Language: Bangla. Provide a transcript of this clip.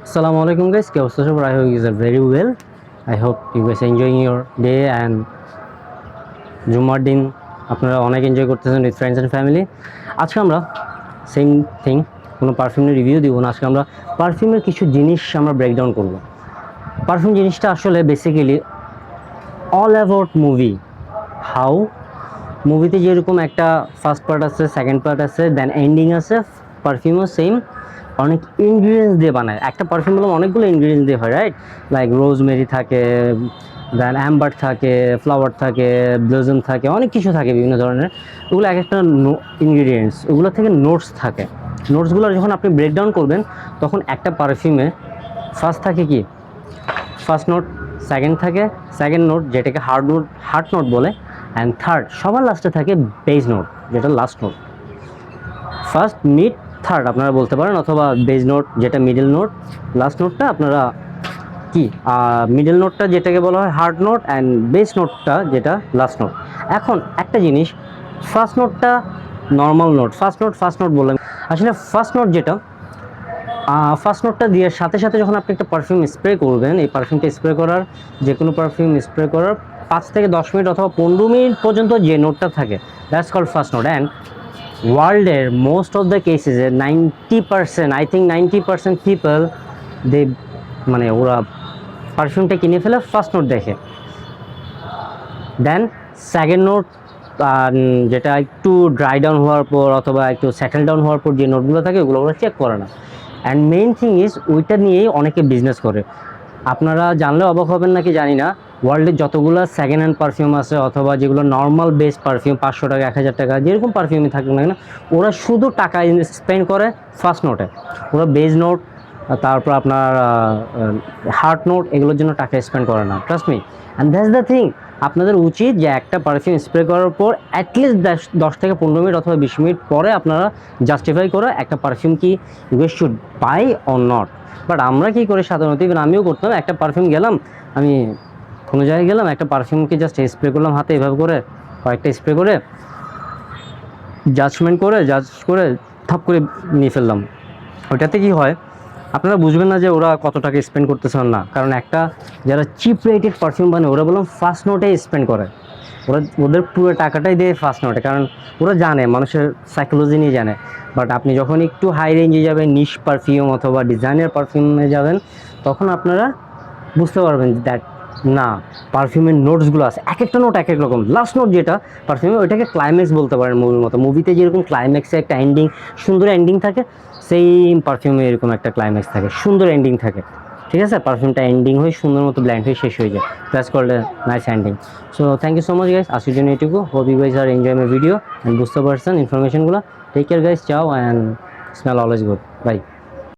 Assalamu alaikum guys, কি অবস্থা সবার? I hope you are very well. I hope you guys are enjoying your day and জুম্মার দিন আপনারা অনেক এনজয় করতেছেন উইথ ফ্রেন্ডস অ্যান্ড ফ্যামিলি। আজকে আমরা সেম থিং, কোনো পারফিউমের রিভিউ দিব না। আজকে আমরা পারফিউমের কিছু জিনিস আমরা ব্রেকডাউন করব। পারফিউম জিনিসটা আসলে basically all about movie. How মুভিতে যেরকম একটা ফার্স্ট পার্ট আছে, সেকেন্ড পার্ট আছে, দেন এন্ডিং আছে, পারফিউমও সেম অনেক ইনগ্রিডিয়েন্টস দিয়ে বানায়। একটা পারফিউম বললাম অনেকগুলো ইনগ্রিডিয়েন্টস দিয়ে হয়, রাইট? লাইক রোজমেরি থাকে, দেন অ্যাম্বার থাকে, ফ্লাওয়ার থাকে, ব্লজম থাকে, অনেক কিছু থাকে বিভিন্ন ধরনের। ওগুলো এক একটা ইনগ্রিডিয়েন্টস, ওগুলো থেকে নোটস থাকে। নোটসগুলো যখন আপনি ব্রেকডাউন করবেন তখন একটা পারফিউমে ফার্স্ট থাকে কি, ফার্স্ট নোট, সেকেন্ড থাকে সেকেন্ড নোট যেটাকে হার্ট নোট বলে, অ্যান্ড থার্ড সবার লাস্টে থাকে বেজ নোট, যেটা last note. First, mid, third আপনারা বলতে পারেন, অথবা বেজ নোট যেটা মিডল নোট, লাস্ট নোটটা আপনারা কি, মিডল নোটটা যেটাকে বলা হয় হার্ড নোট, অ্যান্ড বেস নোটটা যেটা লাস্ট নোট। এখন একটা জিনিস, ফার্স্ট নোটটা নর্মাল নোট, ফার্স্ট নোট বললাম। আসলে ফার্স্ট নোট যেটা, ফার্স্ট নোটটা দিয়ে সাথে সাথে যখন আপনি একটা পারফিউম স্প্রে করবেন, এই পারফিউমটা স্প্রে করার, যে কোনো পারফিউম স্প্রে করার 5 থেকে 10 মিনিট অথবা 15 মিনিট পর্যন্ত যে নোটটা থাকে, that's called first note. And ওয়ার্ল্ডের মোস্ট অফ দ্য কেসেসে 90%, আই থিঙ্ক 90% পিপল দে, মানে ওরা পারফিউমটা কিনে ফেলে ফার্স্ট নোট দেখে। দেন সেকেন্ড নোট, যেটা একটু ড্রাই ডাউন হওয়ার পর অথবা একটু সেটেল ডাউন হওয়ার পর যে নোটগুলো থাকে ওগুলো ওরা চেক করে না। অ্যান্ড মেইন থিং ইজ ওইটা নিয়েই অনেকে বিজনেস করে। আপনারা জানলে অবাক হবেন নাকি জানি না, ওয়ার্ল্ডের যতগুলো সেকেন্ড হ্যান্ড পারফিউম আছে অথবা যেগুলো নর্মাল বেস্ট পারফিউম 500 টাকা 1000 টাকা যেরকম পারফিউমই থাকুক না কেন, ওরা শুধু টাকা স্পেন্ড করে ফার্স্ট নোটে। ওরা বেজ নোট, তারপর আপনার হার্ট নোট, এগুলোর জন্য টাকা স্পেন্ড করে না, trust me. And that's the thing, আপনাদের উচিত যে একটা পারফিউম স্প্রে করার পর অ্যাটলিস্ট 10 থেকে 15 মিনিট অথবা 20 মিনিট পরে আপনারা জাস্টিফাই করে একটা পারফিউম কি you should buy or not. But আমরা কী করি সাধারণত, ইভেন আমিও করতাম, একটা পারফিউম গেলাম, আমি কোনো জায়গায় গেলাম, একটা পারফিউমকে জাস্ট স্প্রে করলাম হাতে এভাবে করে, কয়েকটা স্প্রে করে জাজ করে থাপ করে নিয়ে ফেললাম। ওইটাতে কি হয় আপনারা বুঝবেন না যে ওরা কত টাকা স্পেন্ড করতেছে না। কারণ একটা যারা চিপ রেটেড পারফিউম বানায় ওরা বললাম ফার্স্ট নোটে স্পেন্ড করে, ওরা ওদের পুরো টাকাটাই দেয় ফার্স্ট নোটে, কারণ ওরা জানে মানুষের সাইকোলজি নিয়ে জানে। বাট আপনি যখন একটু হাই রেঞ্জে যাবেন, নিশ পারফিউম অথবা ডিজাইনের পারফিউমে যাবেন, তখন আপনারা বুঝতে পারবেন দ্যাট না, পারফিউমের নোটসগুলো আছে, এক একটা নোট এক এক রকম। লাস্ট নোট যেটা পারফিউমে, ওইটাকে ক্লাইম্যাক্স বলতে পারেন মুভির মতো। মুভিতে যেরকম ক্লাইম্যাক্সে একটা এন্ডিং, সুন্দর এন্ডিং থাকে, সেম পারফিউমে এরকম একটা ক্লাইম্যাক্স থাকে, সুন্দর এন্ডিং থাকে। ঠিক আছে, পারফিউমটা এন্ডিং হয়ে সুন্দর মতো ব্ল্যান্ড হয়ে শেষ হয়ে যায়, that's called a nice ending. So thank you so much guys, আজকের জন্য এটুকু। Hope you guys are enjoy my video and বুঝতে পারছেন ইনফরমেশনগুলো। Take care guys, ciao and smell always good, by.